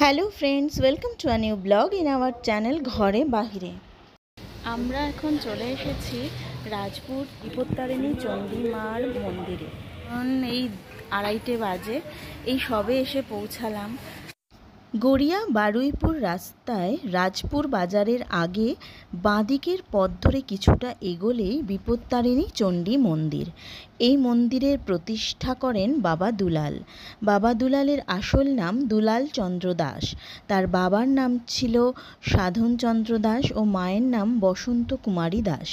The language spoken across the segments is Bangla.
Hello friends, welcome to a new blog in our channel ঘরে বাহিরে। আমরা এখন চলে এসেছি রাজপুর বিপত্তারিণী চণ্ডী মার মন্দিরে। এই 2:30 বাজে, এই সবে এসে পৌঁছালাম। গড়িয়া বারুইপুর রাস্তায় রাজপুর বাজারের আগে বাঁদিকের পথ ধরে কিছুটা এগোলেই বিপত্তারিণী চণ্ডী মন্দির। এই মন্দিরের প্রতিষ্ঠা করেন বাবা দুলাল। বাবা দুলালের আসল নাম দুলাল চন্দ্র দাস। তার বাবার নাম ছিল সাধন চন্দ্র দাস ও মায়ের নাম বসন্ত কুমারী দাস।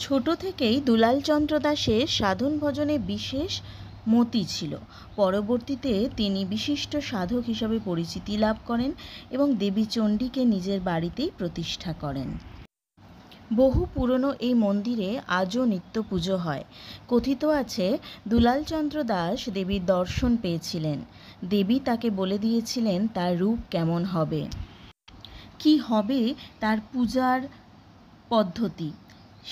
ছোট থেকেই দুলাল চন্দ্র দাসের সাধন ভজনে বিশেষ মতি ছিল। পরবর্তীতে তিনি বিশিষ্ট সাধক হিসাবে পরিচিতি লাভ করেন এবং দেবী চণ্ডীকে নিজের বাড়িতেই প্রতিষ্ঠা করেন। বহু পুরনো এই মন্দিরে আজও নিত্য পুজো হয়। কথিত আছে দুলাল চন্দ্র দাস দেবীর দর্শন পেয়েছিলেন। দেবী তাকে বলে দিয়েছিলেন তার রূপ কেমন হবে, কি হবে তার পূজার পদ্ধতি।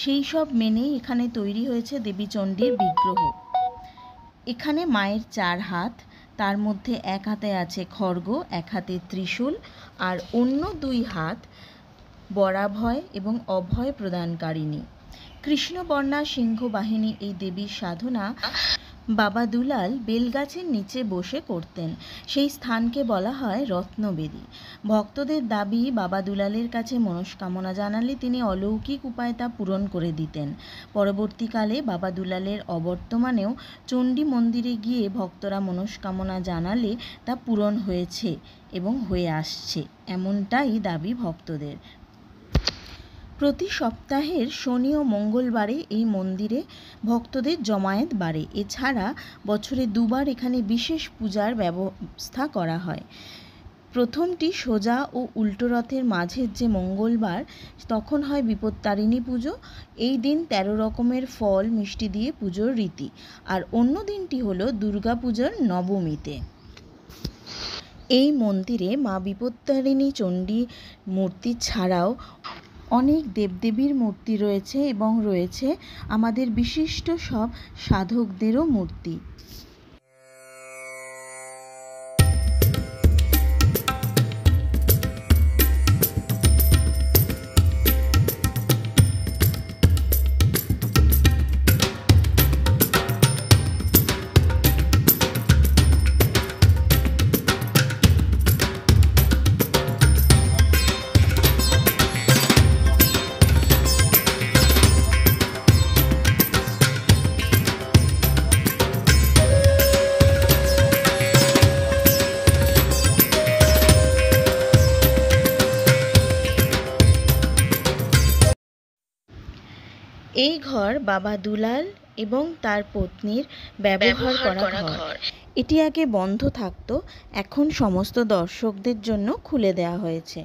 সেই সব মেনেই এখানে তৈরি হয়েছে দেবী চণ্ডীর বিগ্রহ। এখানে মায়ের 4 হাত, তার মধ্যে এক হাতে আছে খড়গ, এক হাতে ত্রিশূল, আর অন্য 2 হাত বরাভয় এবং অভয় প্রদানকারিণী। কৃষ্ণবর্ণা সিংহ বাহিনী এই দেবীর সাধনা বাবা দুলাল বেলগাছের নিচে বসে করতেন। সেই স্থানকে বলা হয় রত্নবেদী। ভক্তদের দাবি বাবা দুলালের কাছে মনস্কামনা জানালে তিনি অলৌকিক উপায়ে তা পূরণ করে দিতেন। পরবর্তীকালে বাবা দুলালের অবর্তমানেও চণ্ডী মন্দিরে গিয়ে ভক্তরা মনস্কামনা জানালে তা পূরণ হয়েছে এবং হয়ে আসছে, এমনটাই দাবি ভক্তদের। প্রতি সপ্তাহের শনি ও মঙ্গলবারে এই মন্দিরে ভক্তদের জমায়েত বাড়ে। এছাড়া বছরে 2 বার এখানে বিশেষ পূজার ব্যবস্থা করা হয়। প্রথমটি সোজা ও উল্টো রথের মাঝের যে মঙ্গলবার, তখন হয় বিপত্তারিণী পুজো। এই দিন 13 রকমের ফল মিষ্টি দিয়ে পুজোর রীতি। আর অন্য দিনটি হলো দুর্গা পুজোর নবমীতে। এই মন্দিরে মা বিপত্তারিণী চণ্ডী মূর্তি ছাড়াও অনেক দেবদেবীর মূর্তি রয়েছে এবং রয়েছে আমাদের বিশিষ্ট সব সাধকদেরও মূর্তি। এই ঘর বাবা দুলাল এবং তার পত্নীর ব্যবহার করা ঘর। এটি আগে বন্ধ থাকতো, এখন সমস্ত দর্শকদের জন্য খুলে দেওয়া হয়েছে।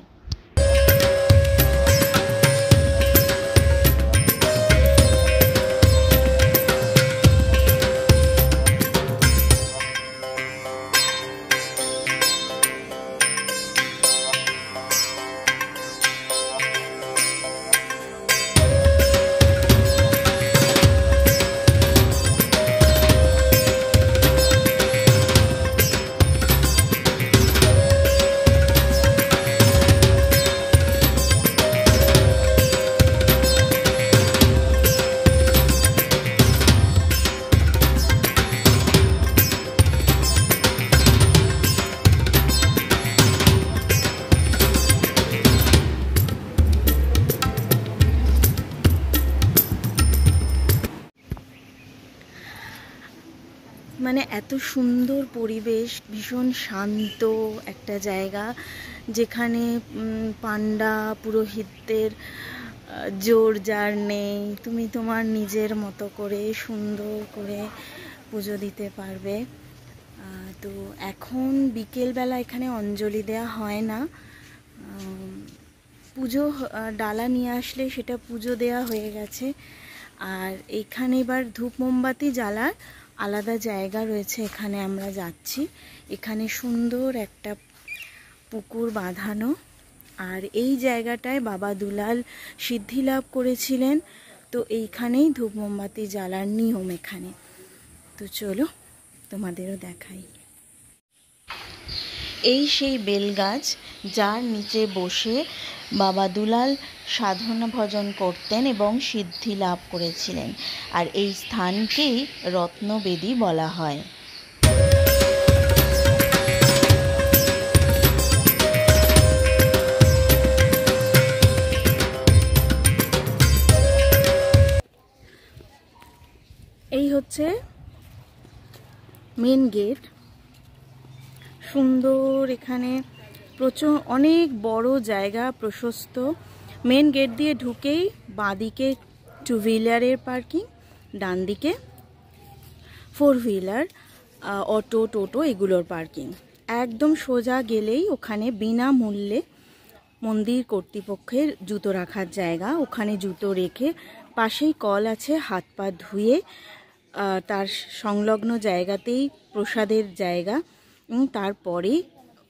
মানে এত সুন্দর পরিবেশ, ভীষণ শান্ত একটা জায়গা, যেখানে পান্ডা পুরোহিতদের জোর জার নেই। তুমি তোমার নিজের মতো করে সুন্দর করে পুজো দিতে পারবে। তো এখন বিকেলবেলা এখানে অঞ্জলি দেওয়া হয় না, পুজো ডালা নিয়ে আসলে সেটা পুজো দেওয়া হয়ে গেছে। আর এখানে এবার ধূপ মোমবাতি জ্বালার আলাদা জায়গা রয়েছে, এখানে আমরা যাচ্ছি। এখানে সুন্দর একটা পুকুর বাঁধানো, আর এই জায়গাটায় বাবা দুলাল সিদ্ধি লাভ করেছিলেন। তো এইখানেই ধূপ মোমবাতি জ্বালার নিয়ম এখানে। তো চলো তোমাদেরও দেখাই। এই সেই বেলগাছ যার নিচে বসে বাবা দুলাল সাধনা ভজন করতেন এবং সিদ্ধি লাভ করেছিলেন, আর এই স্থানকেই রত্নবেদী বলা হয়। এই হচ্ছে মেন গেট, সুন্দর, এখানে প্রচুর অনেক বড় জায়গা, প্রশস্ত। মেন গেট দিয়ে ঢুকেই বাঁদিকে 2 হুইলারের পার্কিং, ডান দিকে 4 হুইলার, অটো, টোটো এগুলোর পার্কিং। একদম সোজা গেলেই ওখানে বিনামূল্যে মন্দির কর্তৃপক্ষের জুতো রাখার জায়গা, ওখানে জুতো রেখে পাশেই কল আছে, হাত পা ধুয়ে তার সংলগ্ন জায়গাতেই প্রসাদের জায়গা, তারপরেই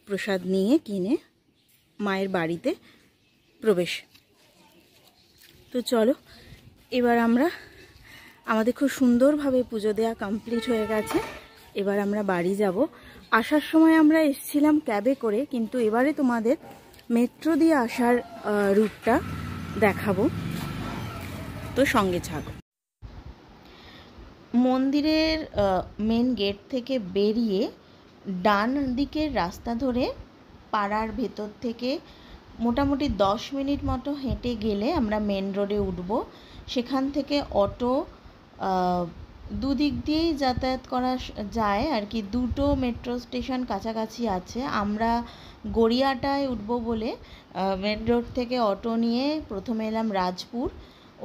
প্রসাদ নিয়ে কিনে মায়ের বাড়িতে প্রবেশ। তো চলো এবার আমাদের খুব সুন্দরভাবে পুজো দেওয়া কমপ্লিট হয়ে গেছে, এবার আমরা বাড়ি যাব। আসার সময় আমরা এসেছিলাম ক্যাবে করে, কিন্তু এবারে তোমাদের মেট্রো দিয়ে আসার রুটটা দেখাবো, তো সঙ্গে থাকো। মন্দিরের মেন গেট থেকে বেরিয়ে ডান দিকের রাস্তা ধরে পাড়ার ভেতর থেকে মোটামুটি 10 মিনিট মতো হেঁটে গেলে আমরা মেন রোডে উঠব। সেখান থেকে অটো দুদিক দিয়েই যাতায়াত করা যায় আর কি, দুটো মেট্রো স্টেশন কাছাকাছি আছে। আমরা গড়িয়াটায় উঠব বলে মেন রোড থেকে অটো নিয়ে প্রথমে এলাম রাজপুর,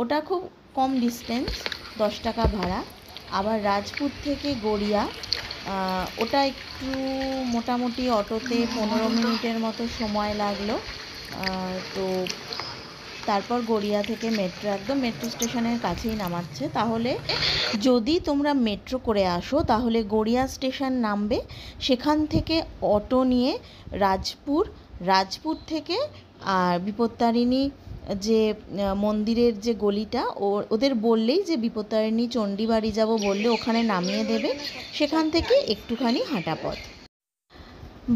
ওটা খুব কম ডিস্টেন্স, 10 টাকা ভাড়া। আবার রাজপুর থেকে গড়িয়া, ওটা একটু মোটামুটি অটোতে 15 মিনিটের মতো সময় লাগলো। তো তারপর গড়িয়া থেকে মেট্রো, একদম মেট্রো স্টেশনের কাছেই নামাচ্ছে। তাহলে যদি তোমরা মেট্রো করে আসো তাহলে গড়িয়া স্টেশন নামবে, সেখান থেকে অটো নিয়ে রাজপুর থেকে আর বিপত্তারিণী যে মন্দিরের যে গলিটা, ওদের বললেই যে বিপত্তারিণী চণ্ডীবাড়ি যাব বললে ওখানে নামিয়ে দেবে, সেখান থেকে একটুখানি হাঁটা পথ।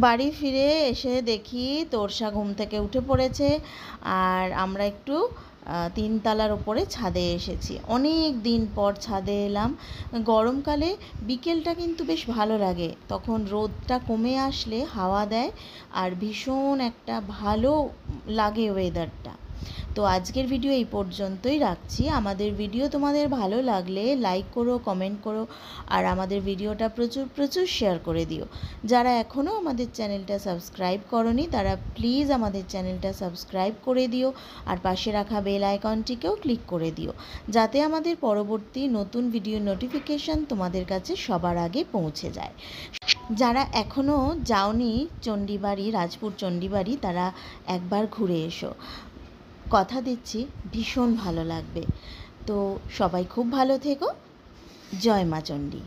বাড়ি ফিরে এসে দেখি তোরসা ঘুম থেকে উঠে পড়েছে, আর আমরা একটু 3 তলার ওপরে ছাদে এসেছি। অনেক দিন পর ছাদে এলাম। গরমকালে বিকেলটা কিন্তু বেশ ভালো লাগে, তখন রোদটা কমে আসলে হাওয়া দেয় আর ভীষণ একটা ভালো লাগে ওয়েদারটা। তো আজকের ভিডিও এই পর্যন্তই রাখছি। আমাদের ভিডিও তোমাদের ভালো লাগলে লাইক করো, কমেন্ট করো, আর আমাদের ভিডিওটা প্রচুর শেয়ার করে দিও। যারা এখনও আমাদের চ্যানেলটা সাবস্ক্রাইব করনি তারা প্লিজ আমাদের চ্যানেলটা সাবস্ক্রাইব করে দিও, আর পাশে রাখা বেল আইকনটিকেও ক্লিক করে দিও, যাতে আমাদের পরবর্তী নতুন ভিডিও নোটিফিকেশান তোমাদের কাছে সবার আগে পৌঁছে যায়। যারা এখনও যাওনি চণ্ডীবাড়ি, রাজপুর চণ্ডীবাড়ি, তারা একবার ঘুরে এসো, কথা দিচ্ছি ভীষণ ভালো লাগবে। তো সবাই খুব ভালো থেকো। জয় মা চণ্ডী।